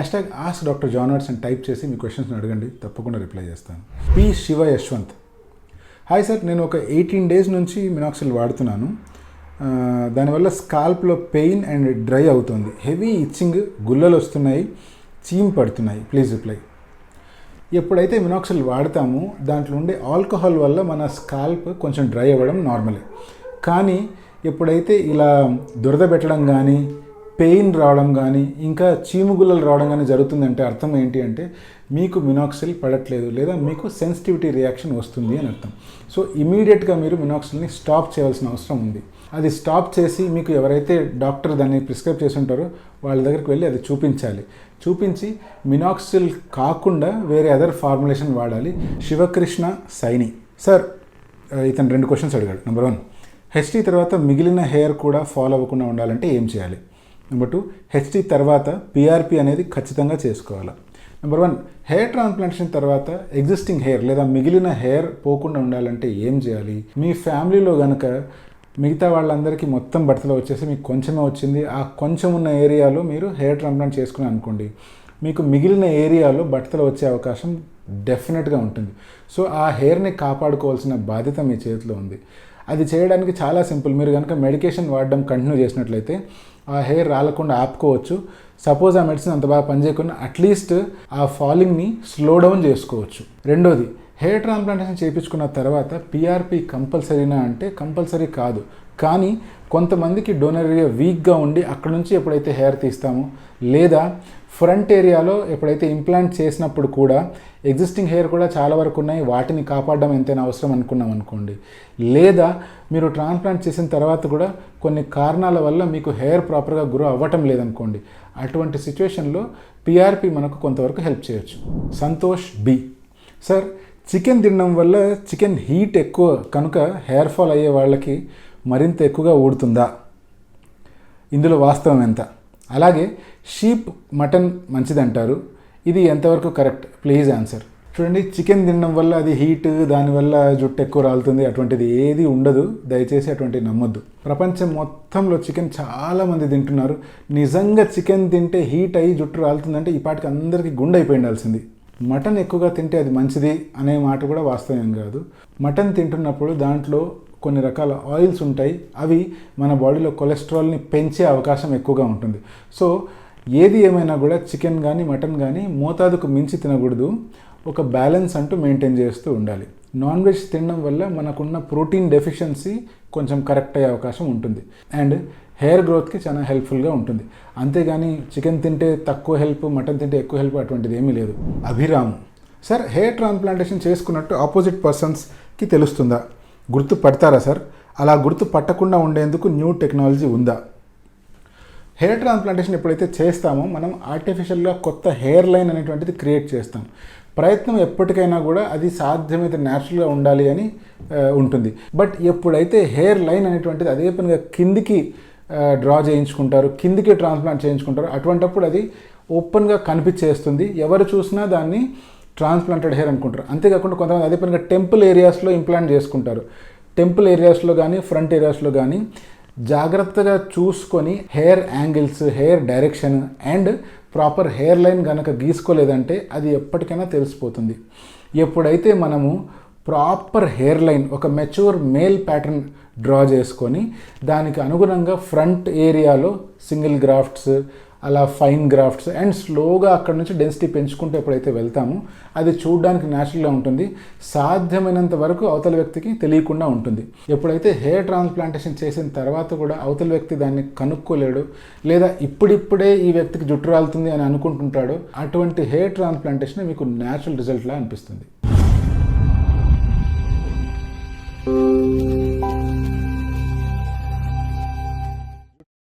#AskDr.Johnwatts అని type చేసి మీ క్వశ్చన్స్ని అడగండి, తప్పకుండా రిప్లై చేస్తాను. P Shiva Yashwant. Hi sir, నేను ఒక 18 days నుంచి మినాక్సిల్ వాడుతున్నాను. దానివల్ల స్కాల్ప్లో పెయిన్ అండ్ డ్రై అవుతుంది, హెవీ ఇచ్చింగ్, గుల్లలు వస్తున్నాయి, చీమ్ పడుతున్నాయి. Please reply. ఎప్పుడైతే మినాక్సిల్ వాడతామో దాంట్లో ఉండే ఆల్కహాల్ వల్ల మన స్కాల్ప్ కొంచెం డ్రై అవ్వడం నార్మలే. కానీ ఎప్పుడైతే ఇలా దురద పెట్టడం కానీ, పెయిన్ రావడం కానీ, ఇంకా చీముగుల్లలు రావడం కానీ జరుగుతుందంటే అర్థం ఏంటి అంటే మీకు మినాక్సిల్ పడట్లేదు లేదా మీకు సెన్సిటివిటీ రియాక్షన్ వస్తుంది అని అర్థం. సో ఇమీడియట్గా మీరు మినాక్సిల్ని స్టాప్ చేయాల్సిన అవసరం ఉంది. అది స్టాప్ చేసి మీకు ఎవరైతే డాక్టర్ దాన్ని ప్రిస్క్రైబ్ చేసి ఉంటారో వాళ్ళ దగ్గరికి వెళ్ళి అది చూపించాలి. చూపించి మినాక్సిల్ కాకుండా వేరే అదర్ ఫార్ములేషన్ వాడాలి. శివకృష్ణ సైని. సార్, ఇతను 2 questions అడిగాడు. నెంబర్ 1, హెచ్టీ తర్వాత మిగిలిన హెయిర్ కూడా ఫాలో అవ్వకుండా ఉండాలంటే ఏం చేయాలి? నెంబర్ 2, హెచ్టీ తర్వాత పిఆర్పి అనేది ఖచ్చితంగా చేసుకోవాలా? నెంబర్ 1, హెయిర్ ట్రాన్స్ప్లాంటేషన్ తర్వాత ఎగ్జిస్టింగ్ హెయిర్ లేదా మిగిలిన హెయిర్ పోకుండా ఉండాలంటే ఏం చేయాలి? మీ ఫ్యామిలీలో కనుక మిగతా వాళ్ళందరికీ మొత్తం బట్టలు వచ్చేసి మీకు కొంచెమే వచ్చింది, ఆ కొంచెం ఉన్న ఏరియాలో మీరు హెయిర్ ట్రాన్స్ప్లాంట్ చేసుకుని అనుకోండి, మీకు మిగిలిన ఏరియాలో బట్టలు వచ్చే అవకాశం డెఫినెట్గా ఉంటుంది. సో ఆ హెయిర్ని కాపాడుకోవాల్సిన బాధ్యత మీ చేతిలో ఉంది. అది చేయడానికి చాలా సింపుల్. మీరు కనుక మెడికేషన్ వాడడం కంటిన్యూ చేసినట్లయితే ఆ హెయిర్ రాలకుండా ఆపుకోవచ్చు. సపోజ్ ఆ మెడిసిన్ అంత బాగా పనిచేయకుండా అట్లీస్ట్ ఆ ఫాలింగ్ని స్లో డౌన్ చేసుకోవచ్చు. రెండోది, హెయిర్ ట్రాన్స్ప్లాంటేషన్ చేయించుకున్న తర్వాత పిఆర్పి కంపల్సరీనా అంటే కంపల్సరీ కాదు. కానీ కొంతమందికి డోనర్ ఏరియా వీక్గా ఉండి అక్కడ నుంచి ఎప్పుడైతే హెయిర్ తీస్తామో, లేదా ఫ్రంట్ ఏరియాలో ఎప్పుడైతే ఇంప్లాంట్ చేసినప్పుడు కూడా ఎగ్జిస్టింగ్ హెయిర్ కూడా చాలా వరకు ఉన్నాయి, వాటిని కాపాడడం ఎంతైనా అవసరం అనుకున్నాం అనుకోండి, లేదా మీరు ట్రాన్స్ప్లాంట్ చేసిన తర్వాత కూడా కొన్ని కారణాల వల్ల మీకు హెయిర్ ప్రాపర్గా గ్రో అవ్వటం లేదనుకోండి, అటువంటి సిచ్యువేషన్లో పిఆర్పి మనకు కొంతవరకు హెల్ప్ చేయొచ్చు. సంతోష్ బి. సార్, చికెన్ తినడం వల్ల చికెన్ హీట్ ఎక్కువ కనుక హెయిర్ ఫాల్ అయ్యే వాళ్ళకి మరింత ఎక్కువగా ఊడుతుందా? ఇందులో వాస్తవం ఎంత? అలాగే షీప్ మటన్ మంచిదంటారు, ఇది ఎంతవరకు కరెక్ట్? Please answer. చూడండి, చికెన్ తినడం వల్ల అది హీట్, దానివల్ల జుట్టు ఎక్కువ రాలుతుంది, అటువంటిది ఏది ఉండదు. దయచేసి అటువంటివి నమ్మొద్దు. ప్రపంచం మొత్తంలో చికెన్ చాలామంది తింటున్నారు. నిజంగా చికెన్ తింటే హీట్ అయ్యి జుట్టు రాలుతుందంటే ఈ పాటికి అందరికీ గుండె అయిపోయి ఉండాల్సింది. మటన్ ఎక్కువగా తింటే అది మంచిది అనే మాట కూడా వాస్తవం కాదు. మటన్ తింటున్నప్పుడు దాంట్లో కొన్ని రకాల ఆయిల్స్ ఉంటాయి, అవి మన బాడీలో కొలెస్ట్రాల్ని పెంచే అవకాశం ఎక్కువగా ఉంటుంది. సో ఏది ఏమైనా కూడా చికెన్ కానీ మటన్ కానీ మోతాదుకు మించి తినకూడదు. ఒక బ్యాలెన్స్ అంటూ మెయింటైన్ చేస్తూ ఉండాలి. నాన్ వెజ్ తినడం వల్ల మనకున్న ప్రోటీన్ డెఫిషియన్సీ కొంచెం కరెక్ట్ అయ్యే అవకాశం ఉంటుంది అండ్ హెయిర్ గ్రోత్కి చాలా హెల్ప్ఫుల్గా ఉంటుంది. అంతేగాని చికెన్ తింటే తక్కువ హెల్ప్, మటన్ తింటే ఎక్కువ హెల్ప్ అటువంటిది ఏమీ లేదు. అభిరామ్. సార్, హెయిర్ ట్రాన్స్ప్లాంటేషన్ చేసుకున్నట్టు ఆపోజిట్ పర్సన్స్కి తెలుస్తుందా? గుర్తు పడతారా సార్? అలా గుర్తు పట్టకుండా ఉండేందుకు న్యూ టెక్నాలజీ ఉందా? హెయిర్ ట్రాన్స్ప్లాంటేషన్ ఎప్పుడైతే చేస్తామో మనం ఆర్టిఫిషియల్గా కొత్త హెయిర్ లైన్ అనేటువంటిది క్రియేట్ చేస్తాం. ప్రయత్నం ఎప్పటికైనా కూడా అది సాధ్యమైతే న్యాచురల్గా ఉండాలి అని ఉంటుంది. బట్ ఎప్పుడైతే హెయిర్ లైన్ అనేటువంటిది అదే పనిగా కిందికి డ్రా చేయించుకుంటారు, కిందికి ట్రాన్స్ప్లాంట్ చేయించుకుంటారు, అటువంటప్పుడు అది ఓపెన్గా కనిపించేస్తుంది. ఎవరు చూసినా దాన్ని ట్రాన్స్ప్లాంటెడ్ హెయిర్ అనుకుంటారు. అంతేకాకుండా కొంతమంది అదే పనిగా టెంపుల్ ఏరియాస్లో ఇంప్లాంట్ చేసుకుంటారు. టెంపుల్ ఏరియాస్లో కానీ ఫ్రంట్ ఏరియాస్లో కానీ జాగ్రత్తగా చూసుకొని hair angles, hair direction and proper hair line కనుక గీసుకోలేదంటే అది ఎప్పటికైనా తెలిసిపోతుంది. ఎప్పుడైతే మనము ప్రాపర్ హెయిర్ లైన్, ఒక మెచ్యూర్ మేల్ ప్యాటర్న్ డ్రా చేసుకొని దానికి అనుగుణంగా ఫ్రంట్ ఏరియాలో సింగిల్ గ్రాఫ్ట్స్, అలా ఫైన్ గ్రాఫ్ట్స్ అండ్ స్లోగా అక్కడ నుంచి డెన్సిటీ పెంచుకుంటూ ఎప్పుడైతే వెళ్తామో అది చూడడానికి న్యాచురల్గా ఉంటుంది. సాధ్యమైనంత వరకు అవతల వ్యక్తికి తెలియకుండా ఉంటుంది. ఎప్పుడైతే హెయిర్ ట్రాన్స్ప్లాంటేషన్ చేసిన తర్వాత కూడా అవతల వ్యక్తి దాన్ని కనుక్కోలేడు, లేదా ఇప్పుడిప్పుడే ఈ వ్యక్తికి జుట్టు రాలుతుంది అని అనుకుంటుంటాడో, అటువంటి హెయిర్ ట్రాన్స్ప్లాంటేషన్ మీకు న్యాచురల్ రిజల్ట్లా అనిపిస్తుంది.